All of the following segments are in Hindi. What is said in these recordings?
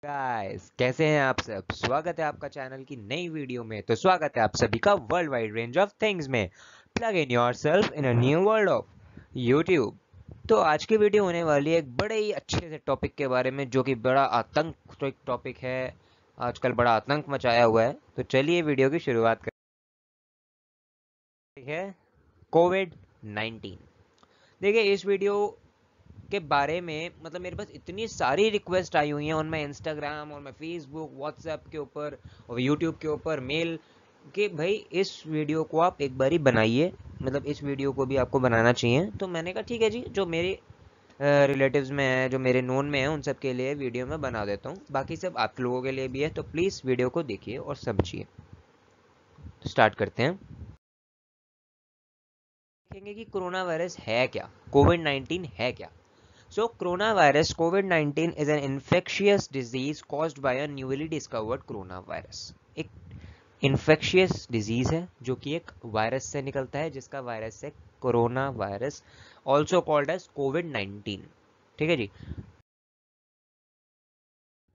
गाइस कैसे हैं आप सब। स्वागत है आपका चैनल की नई वीडियो में। तो स्वागत है आप सभी का world wide range of things में। Plug in yourself in a new world of YouTube. तो आज की वीडियो होने वाली है एक बड़े ही अच्छे से टॉपिक के बारे में, जो कि बड़ा आतंक टॉपिक है। आजकल बड़ा आतंक मचाया हुआ है। तो चलिए वीडियो की शुरुआत करते हैं। कोविड 19। देखिए इस वीडियो के बारे में मतलब मेरे पास इतनी सारी रिक्वेस्ट आई हुई हैं on my Instagram, on my Facebook, WhatsApp के ऊपर और यूट्यूब के ऊपर मेल, कि भाई इस वीडियो को आप एक बारी बनाइए, मतलब इस वीडियो को भी आपको बनाना चाहिए। तो मैंने कहा ठीक है जी, जो मेरे रिलेटिव्स में है, जो मेरे नोन में है, उन सब के लिए वीडियो मैं बना देता हूँ। बाकी सब आप लोगों के लिए भी है, तो प्लीज़ वीडियो को देखिए और समझिए। तो स्टार्ट करते हैं। देखेंगे कि कोरोना वायरस है क्या, कोविड 19 है क्या। So, coronavirus COVID-19 is an infectious disease caused by a newly discovered coronavirus. एक infectious disease है जो कि एक वायरस से निकलता है, जिसका वायरस है corona virus, also called as COVID-19। ठीक है जी।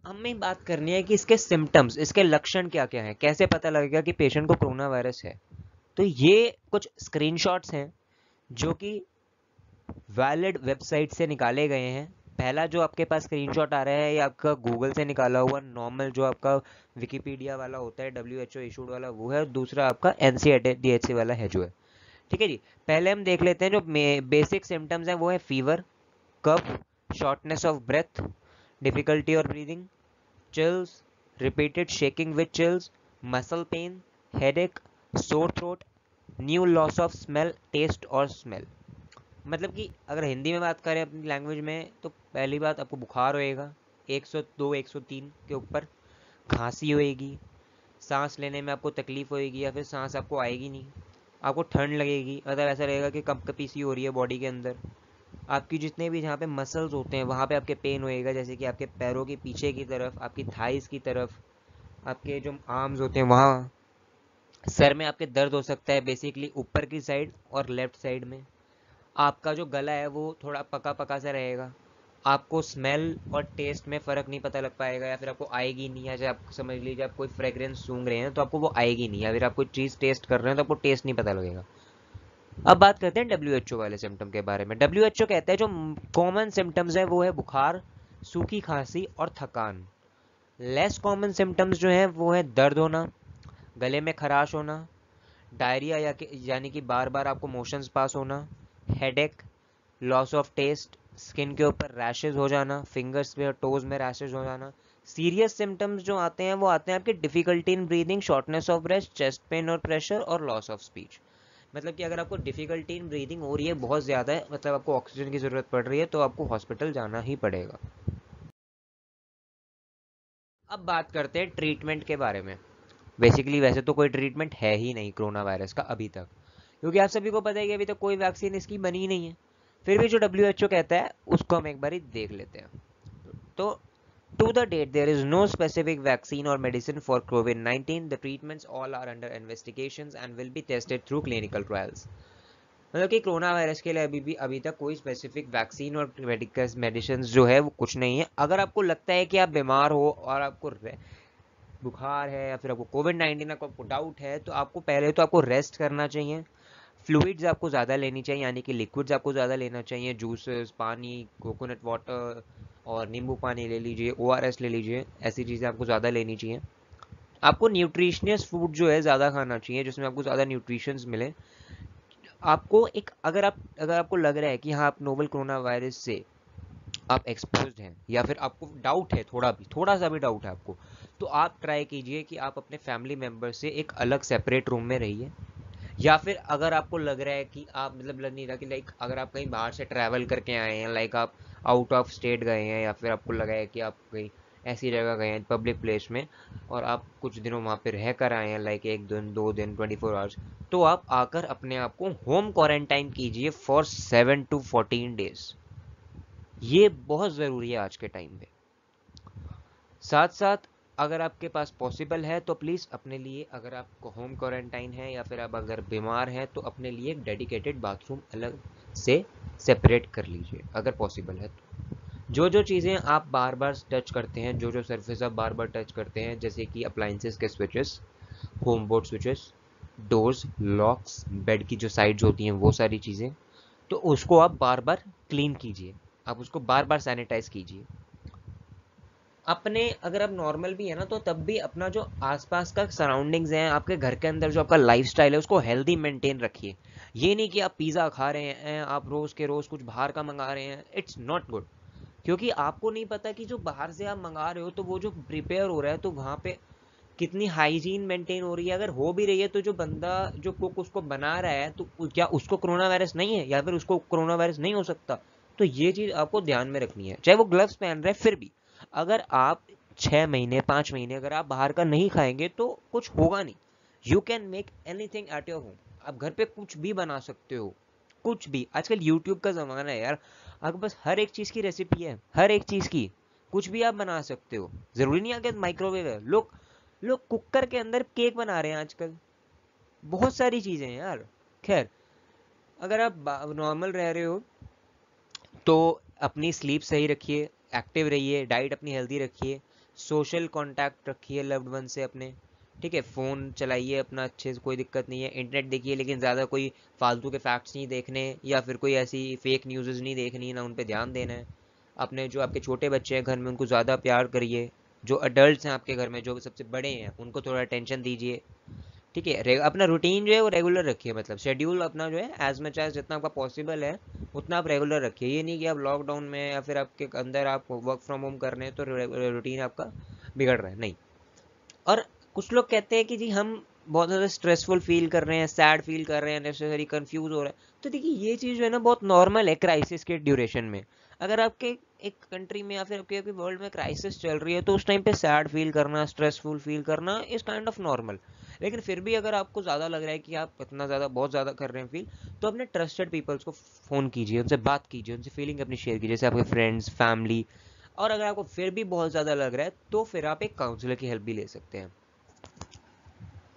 हमें बात करनी है कि इसके सिम्टम्स, इसके लक्षण क्या क्या हैं, कैसे पता लगेगा कि पेशेंट को कोरोना वायरस है। तो ये कुछ स्क्रीनशॉट्स हैं जो कि वैलिड वेबसाइट से निकाले गए हैं। पहला जो आपके पास स्क्रीनशॉट आ रहा है ये आपका गूगल से निकाला हुआ नॉर्मल, जो आपका विकिपीडिया वाला होता है, WHO इशूड वाला वो है। दूसरा आपका NCDHC वाला है जो है। ठीक है जी। पहले हम देख लेते हैं जो बेसिक सिम्टम्स हैं। वो है fever, cough, shortness of breath, difficulty और breathing, chills, repeated shaking with chills, muscle pain, headache, sore throat, new loss of smell, taste और स्मेल। मतलब कि अगर हिंदी में बात करें अपनी लैंग्वेज में, तो पहली बात आपको बुखार होएगा 102 103 के ऊपर, खांसी होएगी, सांस लेने में आपको तकलीफ होएगी या फिर सांस आपको आएगी नहीं, आपको ठंड लगेगी, मतलब ऐसा रहेगा कि कंपकपी सी हो रही है बॉडी के अंदर। आपकी जितने भी जहाँ पे मसल्स होते हैं वहाँ पे आपके पेन होएगा, जैसे कि आपके पैरों के पीछे की तरफ, आपकी थाइस की तरफ, आपके जो आर्म्स होते हैं वहाँ। सर में आपके दर्द हो सकता है, बेसिकली ऊपर की साइड और लेफ्ट साइड में। आपका जो गला है वो थोड़ा पका पका सा रहेगा। आपको स्मेल और टेस्ट में फ़र्क नहीं पता लग पाएगा, या फिर आपको आएगी नहीं। या आप समझ लीजिए आप कोई फ्रेग्रेंस सूंघ रहे हैं तो आपको वो आएगी नहीं, या फिर आप कोई चीज़ टेस्ट कर रहे हैं तो आपको टेस्ट नहीं पता लगेगा। अब बात करते हैं WHO वाले सिम्टम के बारे में। WHO कहता है जो कॉमन सिम्टम्स है वो है बुखार, सूखी खांसी और थकान। लेस कॉमन सिम्टम्स जो है वो है दर्द होना, गले में खराश होना, डायरिया यानी कि बार बार आपको मोशंस पास होना, headache, loss of taste, skin के ऊपर रैशेज हो जाना, फिंगर्स पे और टोज में रैशेज हो जाना। सीरियस सिम्टम्स जो आते हैं वो आते हैं आपके difficulty in breathing, shortness of breath, chest pain और प्रेशर और लॉस ऑफ स्पीच। मतलब कि अगर आपको डिफिकल्टी इन ब्रीदिंग हो रही है बहुत ज़्यादा है, मतलब आपको ऑक्सीजन की ज़रूरत पड़ रही है, तो आपको हॉस्पिटल जाना ही पड़ेगा। अब बात करते हैं ट्रीटमेंट के बारे में। बेसिकली वैसे तो कोई ट्रीटमेंट है ही नहीं कोरोना वायरस का अभी तक, क्योंकि आप सभी को पता है कि अभी तक कोई वैक्सीन इसकी बनी ही नहीं है। फिर भी जो WHO कहता है उसको हम एक बार देख लेते हैं। तो to the date there is no specific vaccine or medicine for COVID-19. The treatments all are under investigations and will be tested through clinical trials. मतलब कि कोरोना वायरस के लिए अभी तक कोई स्पेसिफिक वैक्सीन और मेडिकल मेडिसिन जो है वो कुछ नहीं है। अगर आपको लगता है कि आप बीमार हो और आपको बुखार है या फिर आपको COVID-19 का आपको डाउट है, तो आपको पहले तो आपको रेस्ट करना चाहिए। फ्लूइड्स आपको ज़्यादा लेनी चाहिए, यानी कि लिक्विड्स आपको ज़्यादा लेना चाहिए, जूसेस, पानी, कोकोनट वाटर और नींबू पानी ले लीजिए, ORS ले लीजिए। ऐसी चीज़ें आपको ज़्यादा लेनी चाहिए। आपको न्यूट्रिशनियस फूड जो है ज़्यादा खाना चाहिए, जिसमें आपको ज़्यादा न्यूट्रिशंस मिले। आपको एक अगर आपको लग रहा है कि हाँ आप नोवल कोरोना वायरस से आप एक्सपोज्ड हैं, या फिर आपको डाउट है, थोड़ा सा भी डाउट है आपको, तो आप ट्राई कीजिए कि आप अपने फैमिली मेम्बर से एक अलग सेपरेट रूम में रहिए। या फिर अगर आपको लग रहा है कि आप मतलब लग नहीं रहा कि लाइक अगर आप कहीं बाहर से ट्रैवल करके आए हैं, लाइक आप आउट ऑफ स्टेट गए हैं, या फिर आपको लगा है कि आप कहीं ऐसी जगह गए हैं पब्लिक प्लेस में और आप कुछ दिनों वहाँ पे रह कर आए हैं, लाइक 1 दिन 2 दिन 24 आवर्स, तो आप आकर अपने आप को होम क्वारंटाइन कीजिए फॉर 7 to 14 days। ये बहुत ज़रूरी है आज के टाइम पे। साथ साथ अगर आपके पास पॉसिबल है तो प्लीज़ अपने लिए, अगर आपको होम क्वारंटाइन है या फिर आप अगर बीमार हैं, तो अपने लिए एक डेडिकेटेड बाथरूम अलग से सेपरेट कर लीजिए अगर पॉसिबल है तो। जो जो चीज़ें आप बार बार टच करते हैं, जो जो सरफेस आप बार बार टच करते हैं, जैसे कि अप्लाइंसेस के switches, home board switches, doors, locks, bed की जो साइड्स होती हैं वो सारी चीज़ें, तो उसको आप बार बार क्लीन कीजिए, आप उसको बार बार सैनिटाइज कीजिए। अपने अगर आप नॉर्मल भी है ना, तो तब भी अपना जो आसपास का सराउंडिंग्स है, आपके घर के अंदर जो आपका लाइफस्टाइल है, उसको हेल्दी मेंटेन रखिए। ये नहीं कि आप पिज़्ज़ा खा रहे हैं, आप रोज़ के रोज़ कुछ बाहर का मंगा रहे हैं, इट्स नॉट गुड। क्योंकि आपको नहीं पता कि जो बाहर से आप मंगा रहे हो, तो वो जो प्रिपेयर हो रहा है, तो वहाँ पे कितनी हाइजीन मेंटेन हो रही है। अगर हो भी रही है, तो जो बंदा, जो कुक उसको बना रहा है, तो क्या उसको कोरोना वायरस नहीं है, या फिर उसको कोरोना वायरस नहीं हो सकता? तो ये चीज़ आपको ध्यान में रखनी है। चाहे वो ग्लव्स पहन रहे हैं, फिर भी अगर आप 6 महीने 5 महीने अगर आप बाहर का नहीं खाएंगे, तो कुछ होगा नहीं। You can make anything at your home. आप घर पे कुछ भी बना सकते हो, कुछ भी। आजकल यूट्यूब का ज़माना है यार, आपके पास हर एक चीज़ की रेसिपी है, हर एक चीज़ की, कुछ भी आप बना सकते हो। ज़रूरी नहीं है कि माइक्रोवेव है। लोग लोग कुकर के अंदर केक बना रहे हैं आजकल, बहुत सारी चीज़ें हैं यार। खैर, अगर आप नॉर्मल रह रहे हो, तो अपनी स्लीप सही रखिए, एक्टिव रहिए, डाइट अपनी हेल्दी रखिए, सोशल कांटेक्ट रखिए लव्ड वन से अपने, ठीक है। फ़ोन चलाइए अपना अच्छे से, कोई दिक्कत नहीं है। इंटरनेट देखिए, लेकिन ज़्यादा कोई फालतू के फैक्ट्स नहीं देखने, या फिर कोई ऐसी फेक न्यूज़ नहीं देखनी, ना उन पर ध्यान देना है। अपने जो आपके छोटे बच्चे हैं घर में, उनको ज़्यादा प्यार करिए। जो अडल्ट हैं आपके घर में, जो सबसे बड़े हैं, उनको थोड़ा अटेंशन दीजिए, ठीक है। अपना रूटीन जो है वो रेगुलर रखिए, मतलब शेड्यूल अपना जो है एज मच एज जितना आपका पॉसिबल है उतना आप रेगुलर रखिए। ये नहीं कि आप लॉकडाउन में या फिर आपके अंदर आप वर्क फ्रॉम होम कर रहे हैं तो रूटीन आपका बिगड़ रहा है, नहीं। और कुछ लोग कहते हैं कि जी हम बहुत ज़्यादा स्ट्रेसफुल फील कर रहे हैं, सैड फील कर रहे हैं, नेसेसरी कंफ्यूज हो रहा है। तो देखिए, ये चीज़ जो है ना, बहुत नॉर्मल है क्राइसिस के ड्यूरेशन में। अगर आपके एक कंट्री में या फिर आपके वर्ल्ड में क्राइसिस चल रही है, तो उस टाइम पे सैड फील करना, स्ट्रेसफुल फील करना इज काइंड ऑफ नॉर्मल। लेकिन फिर भी अगर आपको ज़्यादा लग रहा है कि आप इतना ज़्यादा, बहुत ज़्यादा कर रहे हैं फील, तो अपने ट्रस्टेड पीपल्स को फ़ोन कीजिए, उनसे बात कीजिए, उनसे फीलिंग अपनी शेयर कीजिए, जैसे आपके फ्रेंड्स, फैमिली। और अगर आपको फिर भी बहुत ज़्यादा लग रहा है, तो फिर आप एक काउंसलर की हेल्प भी ले सकते हैं।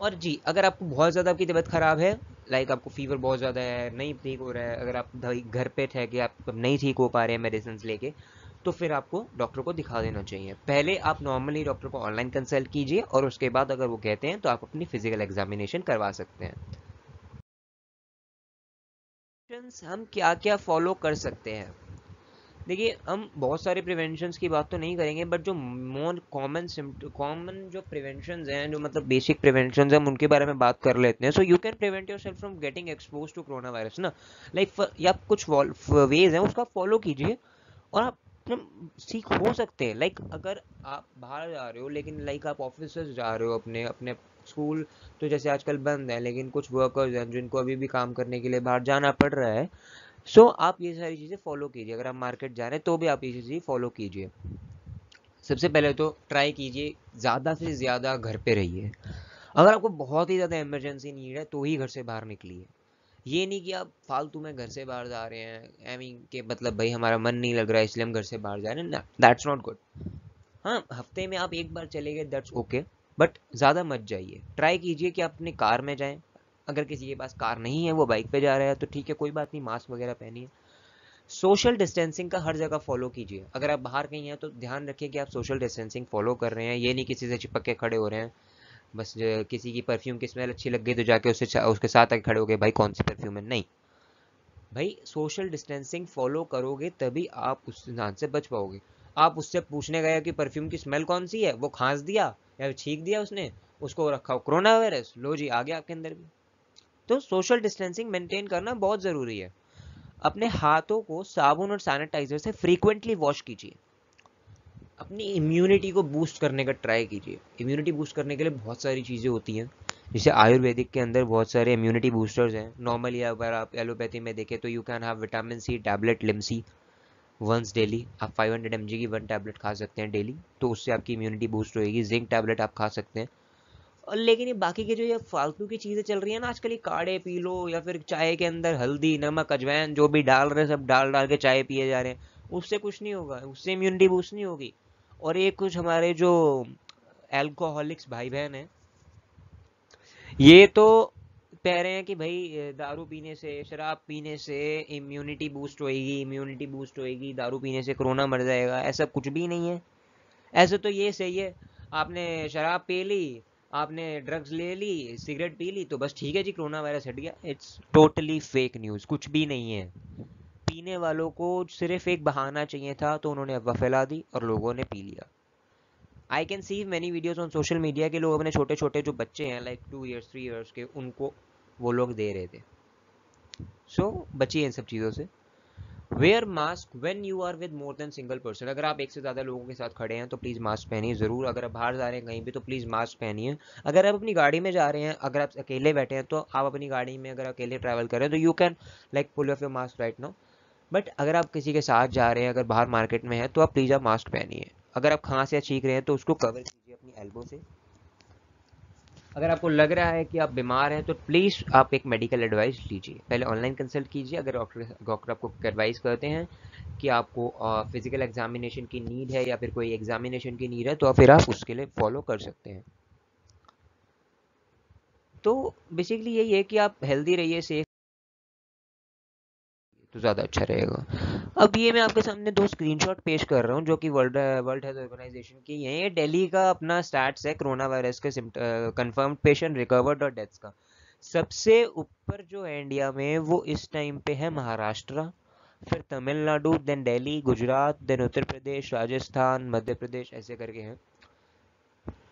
और जी, अगर आपको बहुत ज़्यादा आपकी तबीयत ख़राब है, लाइक आपको फीवर बहुत ज़्यादा है, नहीं ठीक हो रहा है, अगर आप घर पे थे कि आप नहीं ठीक हो पा रहे हैं मेडिसिन लेके, तो फिर आपको डॉक्टर को दिखा देना चाहिए। पहले आप नॉर्मली डॉक्टर को ऑनलाइन कंसल्ट कीजिए, और उसके बाद अगर वो कहते हैं तो आप अपनी फिजिकल एग्जामिनेशन करवा सकते हैं। हम क्या क्या फॉलो कर सकते हैं? देखिए, हम बहुत सारे प्रिवेंशंस की बात तो नहीं करेंगे, बट जो मोर कॉमन जो प्रिवेंशंस हैं, जो मतलब बेसिक प्रिवेंशंस हैं, हम उनके बारे में बात कर लेते हैं। So you can prevent yourself from getting expose to corona virus ना, लाइक या कुछ वेज हैं उसका फॉलो कीजिए, और आप सीख हो सकते हैं। लाइक अगर आप बाहर जा रहे हो, लेकिन लाइक आप ऑफिस जा रहे हो, अपने अपने स्कूल तो जैसे आजकल बंद है, लेकिन कुछ वर्कर्स हैं जिनको अभी भी काम करने के लिए बाहर जाना पड़ रहा है। सो आप ये सारी चीज़ें फॉलो कीजिए। अगर आप मार्केट जा रहे हैं, तो भी आप ये चीज़ें फॉलो कीजिए। सबसे पहले तो ट्राई कीजिए, ज़्यादा से ज़्यादा घर पे रहिए। अगर आपको बहुत ही ज़्यादा इमरजेंसी नीड है, तो ही घर से बाहर निकलिए। ये नहीं कि आप फालतू में घर से बाहर जा रहे हैं, आई मीन के मतलब भाई हमारा मन नहीं लग रहा है इसलिए हम घर से बाहर जा रहे हैं, दैट्स नॉट गुड। हाँ, हफ्ते में आप एक बार चले गए, दैट्स ओके, बट ज़्यादा मत जाइए। ट्राई कीजिए कि आप अपनी कार में जाएं। अगर किसी के पास कार नहीं है, वो बाइक पे जा रहा है, तो ठीक है, कोई बात नहीं, मास्क वगैरह पहनिए। सोशल डिस्टेंसिंग का हर जगह फॉलो कीजिए। अगर आप बाहर कहीं हैं, तो ध्यान रखिए कि आप सोशल डिस्टेंसिंग फॉलो कर रहे हैं। ये नहीं किसी से चिपक के खड़े हो रहे हैं, बस किसी की परफ्यूम की स्मेल अच्छी लग गई तो जाके उसके साथ आके खड़े हो गए, भाई कौन सी परफ्यूम है, नहीं। भाई सोशल डिस्टेंसिंग फॉलो करोगे तभी आप उस इंसान से बच पाओगे। आप उससे पूछने गए कि परफ्यूम की स्मेल कौन सी है, वो खांस दिया या छींक दिया उसने, उसको रखा कोरोना वायरस, लो जी आ गया आपके अंदर भी। तो सोशल डिस्टेंसिंग मेंटेन करना बहुत ज़रूरी है। अपने हाथों को साबुन और सैनिटाइजर से फ्रीक्वेंटली वॉश कीजिए। अपनी इम्यूनिटी को बूस्ट करने का ट्राई कीजिए। इम्यूनिटी बूस्ट करने के लिए बहुत सारी चीज़ें होती हैं, जैसे आयुर्वेदिक के अंदर बहुत सारे इम्यूनिटी बूस्टर्स हैं। नॉर्मली अगर आप एलोपैथी में देखें, तो you can have vitamin C tablet Limcee once daily. आप 500 mg की 1 टैबलेट खा सकते हैं डेली, तो उससे आपकी इम्यूनिटी बूस्ट होएगी। जिंक टैबलेट आप खा सकते हैं। और लेकिन ये बाकी के जो ये फालतू की चीज़ें चल रही है ना आजकल, ये काढ़े पी लो, या फिर चाय के अंदर हल्दी नमक अजवाइन जो भी डाल रहे हैं, सब डाल डाल के चाय पिए जा रहे हैं, उससे कुछ नहीं होगा, उससे इम्यूनिटी बूस्ट नहीं होगी। और ये कुछ हमारे जो एल्कोहलिक्स भाई बहन हैं, ये तो कह रहे हैं कि भाई दारू पीने से, शराब पीने से इम्यूनिटी बूस्ट होएगी, दारू पीने से कोरोना मर जाएगा। ऐसा कुछ भी नहीं है। ऐसे तो ये सही है, आपने शराब पी ली, आपने ड्रग्स ले ली, सिगरेट पी ली, तो बस ठीक है जी, कोरोना वायरस हट गया। इट्स टोटली फेक न्यूज़, कुछ भी नहीं है। पीने वालों को सिर्फ एक बहाना चाहिए था, तो उन्होंने अफवाह फैला दी और लोगों ने पी लिया। I can see many videos on social media के लोग अपने छोटे छोटे जो बच्चे हैं लाइक 2 years 3 years के, उनको वो लोग दे रहे थे। सो बचिए इन सब चीज़ों से। Wear mask when you are with more than single person. अगर आप एक से ज़्यादा लोगों के साथ खड़े हैं तो प्लीज़ मास्क पहनिए ज़रूर। अगर आप बाहर जा रहे हैं कहीं भी तो प्लीज़ मास्क पहनिए। अगर आप अपनी गाड़ी में जा रहे हैं, अगर आप अकेले बैठे हैं तो आप अपनी गाड़ी में अगर अकेले ट्रैवल कर रहे हैं तो you can like pull off your mask right now. But अगर आप किसी के साथ जा रहे हैं, अगर बाहर मार्केट में है, तो आप प्लीज़ आप मास्क पहनिए। अगर आप खांस या छींक रहे हैं तो उसको कवर कीजिए अपनी एल्बो से। अगर आपको लग रहा है कि आप बीमार हैं तो प्लीज़ आप एक मेडिकल एडवाइस लीजिए। पहले ऑनलाइन कंसल्ट कीजिए। अगर डॉक्टर आपको एडवाइस करते हैं कि आपको फिजिकल एग्जामिनेशन की नीड है या फिर कोई एग्जामिनेशन की नीड है, तो फिर आप उसके लिए फॉलो कर सकते हैं। तो बेसिकली यही है कि आप हेल्दी रहिए, सेफ तो ज़्यादा अच्छा रहेगा। अब ये मैं आपके सामने 2 स्क्रीनशॉट पेश कर रहा हूँ जो कि वर्ल्ड वर्ल्ड हेल्थ ऑर्गेनाइजेशन की हैं। ये दिल्ली का अपना स्टैट्स है कोरोना वायरस के कंफर्म्ड पेशेंट, रिकवर्ड और डेथ्स का। सबसे ऊपर जो है इंडिया में वो इस टाइम पे है महाराष्ट्र, फिर तमिलनाडु, देन दिल्ली, गुजरात, देन उत्तर प्रदेश, राजस्थान, मध्य प्रदेश, ऐसे करके हैं।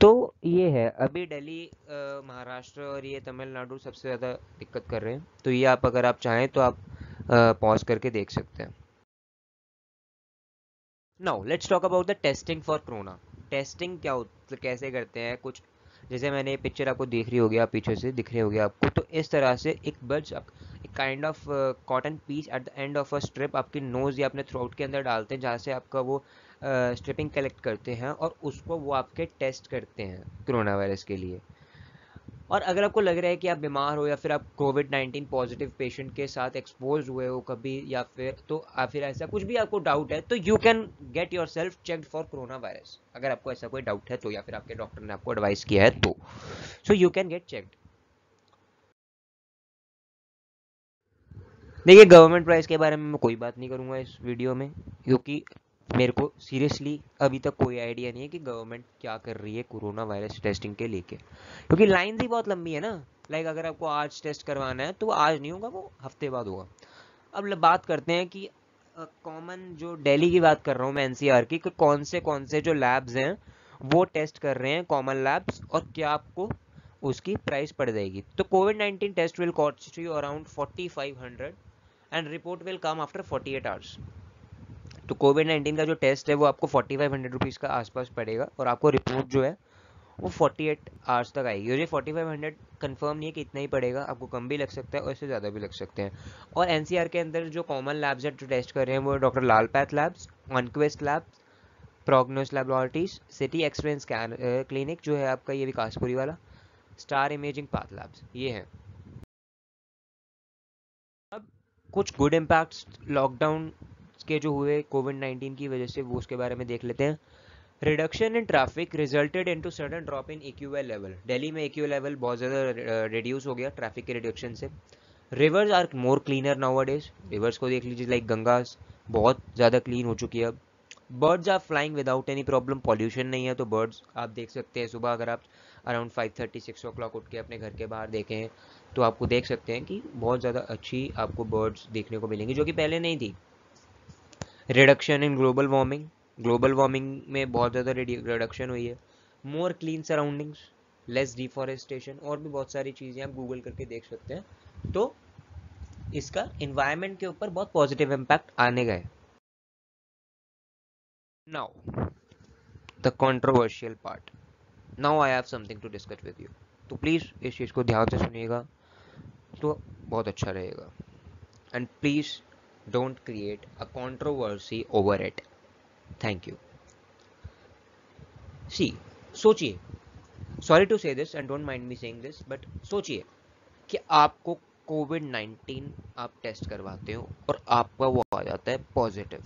तो ये है अभी दिल्ली, महाराष्ट्र और ये तमिलनाडु सबसे ज़्यादा दिक्कत कर रहे हैं। तो ये आप अगर आप चाहें तो आप पॉज करके देख सकते हैं। Now let's talk about the testing for corona. Testing क्या कैसे करते हैं कुछ, जैसे मैंने ये पिक्चर आपको देख रही होगी, आप पीछे से दिख रही होगी आपको, तो इस तरह से एक बड्स, एक kind of cotton piece at the end of a strip आपकी नोज या अपने थ्रोट के अंदर डालते हैं, जहाँ से आपका वो स्ट्रिपिंग कलेक्ट करते हैं और उसको वो आपके टेस्ट करते हैं कोरोना वायरस के लिए। और अगर आपको लग रहा है कि आप बीमार हो या फिर आप कोविड-19 पॉजिटिव पेशेंट के साथ एक्सपोज हुए हो कभी, या फिर ऐसा कुछ भी आपको डाउट है, तो you can get your self checked for corona virus. अगर आपको ऐसा कोई डाउट है तो, या फिर आपके डॉक्टर ने आपको एडवाइस किया है तो, सो यू कैन गेट चेक्ड। देखिए, गवर्नमेंट प्राइस के बारे में मैं कोई बात नहीं करूंगा इस वीडियो में, क्योंकि मेरे को सीरियसली अभी तक कोई आइडिया नहीं है कि गवर्नमेंट क्या कर रही है कोरोना वायरस टेस्टिंग के लेके, क्योंकि लाइन ही बहुत लंबी है ना। लाइक अगर आपको आज टेस्ट करवाना है तो वो आज नहीं होगा, वो हफ्ते बाद होगा। अब बात करते हैं कि कॉमन जो दिल्ली की बात कर रहा हूँ मैं, एनसीआर की, कि कौन से जो लैब्स हैं वो टेस्ट कर रहे हैं, कॉमन लैब्स, और क्या आपको उसकी प्राइस पड़ जाएगी। तो कोविड-19 test will cost you around 4500 and report will come after 48 hours. तो कोविड-19 का जो टेस्ट है वो आपको 4500 रुपीज़ का आसपास पड़ेगा और आपको रिपोर्ट जो है वो 48 आवर्स तक आएगी। और ये 4500 कंफर्म नहीं है कि इतना ही पड़ेगा, आपको कम भी लग सकता है और इससे ज़्यादा भी लग सकते हैं। और एनसीआर के अंदर जो कॉमन लैब्स है जो टेस्ट कर रहे हैं वो doctor Lal path labs, Oncquest labs, prognosis laboratories, city experience scan clinic जो है आपका ये विकासपुरी वाला, स्टार इमेजिंग पाथ लैब्स, ये हैं। अब कुछ गुड इम्पैक्ट्स लॉकडाउन के जो हुए कोविड-19 की वजह से, वो उसके बारे में देख लेते हैं। Reduction in traffic resulted into sudden drop in AQI level. Delhi में एक्यूएल लेवल बहुत ज़्यादा रिड्यूस हो गया ट्रैफिक के रिडक्शन से। Rivers are more cleaner nowadays. Rivers को देख लीजिए, लाइक गंगास बहुत ज़्यादा क्लीन हो चुकी है अब। Birds are flying without any problem, pollution नहीं है, तो बर्ड्स आप देख सकते हैं। सुबह अगर आप अराउंड 5:30-6 o'clock उठ के अपने घर के बाहर देखें तो आपको देख सकते हैं कि बहुत ज़्यादा अच्छी आपको बर्ड्स देखने को मिलेंगी, जो कि पहले नहीं थी। Reduction in global warming, global warming में बहुत ज़्यादा रिडक्शन हुई है। मोर क्लीन सराउंडिंग्स, लेस डिफॉरेस्टेशन, और भी बहुत सारी चीज़ें आप गूगल करके देख सकते हैं। तो इसका इन्वायरमेंट के ऊपर बहुत पॉजिटिव इम्पैक्ट आने गए। Now the controversial part, now I have something to discuss with you. तो प्लीज़ इस चीज़ को ध्यान से सुनिएगा तो बहुत अच्छा रहेगा। And please don't create a controversy over it. Thank you. See, सोचिए, sorry to say this and don't mind me saying this, but सोचिए कि आपको कोविड-19 आप टेस्ट करवाते हो और आपका वो आ जाता है पॉजिटिव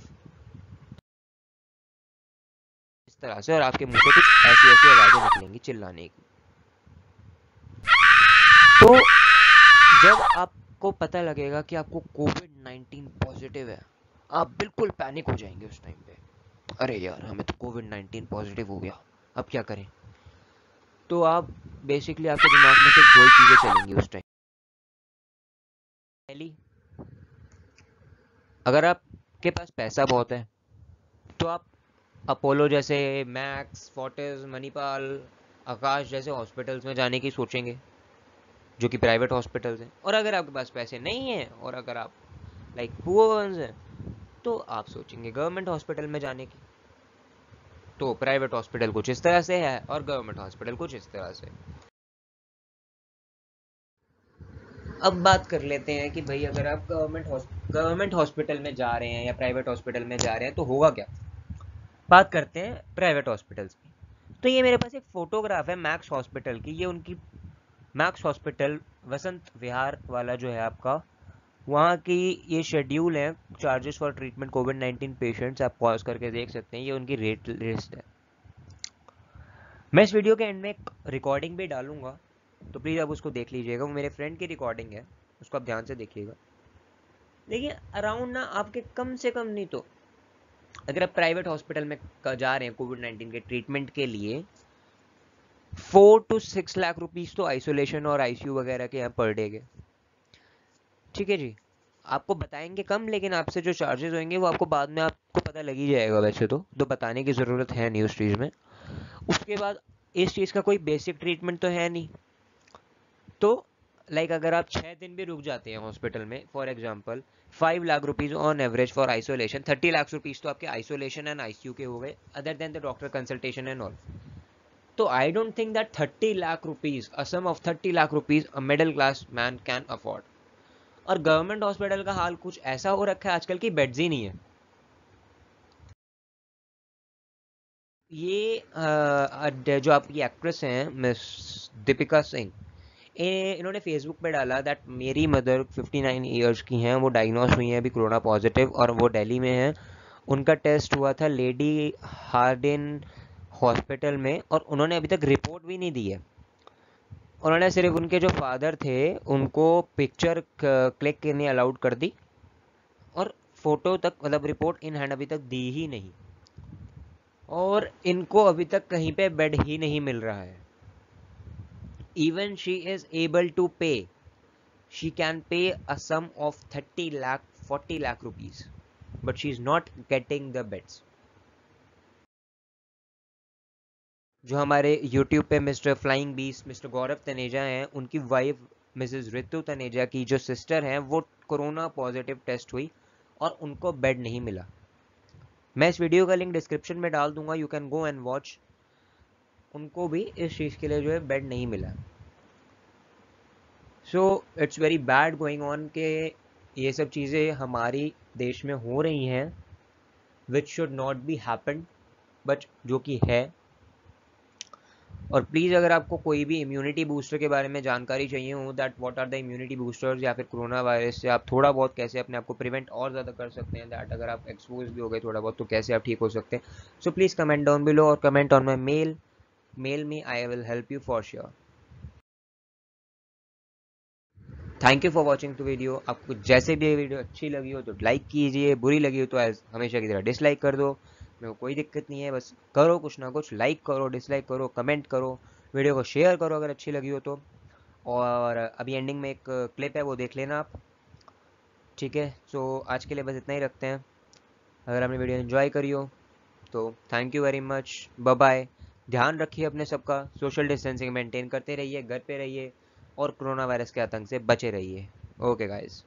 इस तरह से, और आपके मुंह से कुछ ऐसी ऐसी आवाजें निकलेंगी चिल्लाने की। तो जब आपको पता लगेगा कि आपको कोविड-19 पॉजिटिव है, आप बिल्कुल पैनिक हो जाएंगे उस टाइम पे। अरे यार, हमें तो कोविड-19 पॉजिटिव हो गया, अब क्या करें। तो आप बेसिकली आपके दिमाग में सिर्फ दो ही चीजें चलेंगी उस टाइम। पहली, अगर आपके पास पैसा बहुत है तो आप अपोलो जैसे, मैक्स, फोर्टिस, मणिपाल, आकाश जैसे हॉस्पिटल्स में जाने की सोचेंगे, जो कि प्राइवेट हॉस्पिटल्स हैं। और अगर आपके पास पैसे नहीं हैं और अगर आप लाइक पुअर वंस हैं तो आप सोचेंगे गवर्नमेंट हॉस्पिटल में जाने की। तो प्राइवेट हॉस्पिटल कुछ इस तरह से है और गवर्नमेंट हॉस्पिटल कुछ इस तरह से। अब बात कर लेते हैं कि भाई अगर आप गवर्नमेंट हॉस्पिटल में जा रहे हैं या प्राइवेट हॉस्पिटल में जा रहे हैं तो होगा क्या। बात करते हैं प्राइवेट हॉस्पिटल्स की। तो ये मेरे पास एक फोटोग्राफ है मैक्स हॉस्पिटल की। ये उनकी मैक्स हॉस्पिटल वसंत विहार वाला जो है आपका, वहाँ की ये शेड्यूल है charges for treatment covid patients. आप पॉज करके देख सकते हैं, ये उनकी रेट लिस्ट है। मैं इस वीडियो के एंड में एक रिकॉर्डिंग भी डालूंगा, तो प्लीज़ आप उसको देख लीजिएगा। वो मेरे फ्रेंड की रिकॉर्डिंग है, उसको आप ध्यान से देखिएगा। देखिए, अराउंड ना आपके कम से कम नहीं तो अगर आप प्राइवेट हॉस्पिटल में जा रहे हैं कोविड-19 के ट्रीटमेंट के लिए, 4 to 6 लाख रुपीस तो आइसोलेशन और आईसीयू वगैरह के यहाँ पर डे के। ठीक है जी, आपको बताएंगे कम, लेकिन आपसे जो चार्जेस होंगे वो आपको बाद में आपको पता लग ही जाएगा। वैसे तो बताने की ज़रूरत है नहीं उस चीज़ में। उसके बाद इस चीज़ का कोई बेसिक ट्रीटमेंट तो है नहीं। तो लाइक अगर आप 6 दिन भी रुक जाते हैं हॉस्पिटल में, for example 5 lakh rupees on average for isolation, 30 lakh rupees तो आपके आइसोलेशन एंड आईसीयू के हो गए, other than the doctor consultation and all. तो I don't think that 30 lakh rupees, a sum of 30 lakh rupees a middle class man can afford. और गवर्नमेंट हॉस्पिटल का हाल कुछ ऐसा हो रखा है आजकल की बेड्स ही नहीं है। ये जो आपकी एक्ट्रेस हैं मिस दीपिका सिंह, इन्होंने फेसबुक पे डाला दैट मेरी मदर 59 ईयर्स की हैं, वो डायग्नोस हुई हैं अभी कोरोना पॉजिटिव और वो दिल्ली में हैं। उनका टेस्ट हुआ था लेडी हार्डिन हॉस्पिटल में और उन्होंने अभी तक रिपोर्ट भी नहीं दी है। उन्होंने सिर्फ उनके जो फादर थे उनको पिक्चर क्लिक करनी अलाउड कर दी और फोटो तक, मतलब रिपोर्ट इन हैंड अभी तक दी ही नहीं। और इनको अभी तक कहीं पे बेड ही नहीं मिल रहा है। Even she is able to pay, she can pay a sum of 30 lakh 40 lakh rupees, but she is not getting the beds. जो हमारे YouTube पे मिस्टर फ्लाइंग बीस्ट मिस्टर गौरव तनेजा हैं, उनकी वाइफ मिसेस रितु तनेजा की जो सिस्टर हैं वो कोरोना पॉजिटिव टेस्ट हुई और उनको बेड नहीं मिला। मैं इस वीडियो का लिंक डिस्क्रिप्शन में डाल दूंगा, you can go and watch. उनको भी इस चीज़ के लिए जो है बेड नहीं मिला। So it's very bad going on के ये सब चीज़ें हमारी देश में हो रही हैं, which should not be happen, but जो कि है। और प्लीज़ अगर आपको कोई भी इम्यूनिटी बूस्टर के बारे में जानकारी चाहिए हो, that what are the immunity boosters, या फिर कोरोना वायरस से आप थोड़ा बहुत कैसे अपने आप को प्रिवेंट और ज़्यादा कर सकते हैं, दैट अगर आप एक्सपोज भी हो गए थोड़ा बहुत तो कैसे आप ठीक हो सकते हैं, so please comment down below और comment on my mail me, I will help you for sure. Thank you for watching the video. आपको जैसे भी ये वीडियो अच्छी लगी हो तो लाइक कीजिए, बुरी लगी हो तो एज हमेशा की तरह डिसलाइक कर दो। मेरे को कोई दिक्कत नहीं है, बस करो कुछ ना कुछ, लाइक करो, डिसलाइक करो, कमेंट करो, वीडियो को शेयर करो अगर अच्छी लगी हो तो। और अभी एंडिंग में एक क्लिप है, वो देख लेना आप। ठीक है, सो आज के लिए बस इतना ही रखते हैं। अगर आपने वीडियो एंजॉय करी हो तो thank you very much, bye bye. ध्यान रखिए अपने सबका, सोशल डिस्टेंसिंग मेंटेन करते रहिए, घर पे रहिए और कोरोना वायरस के आतंक से बचे रहिए। Okay guys.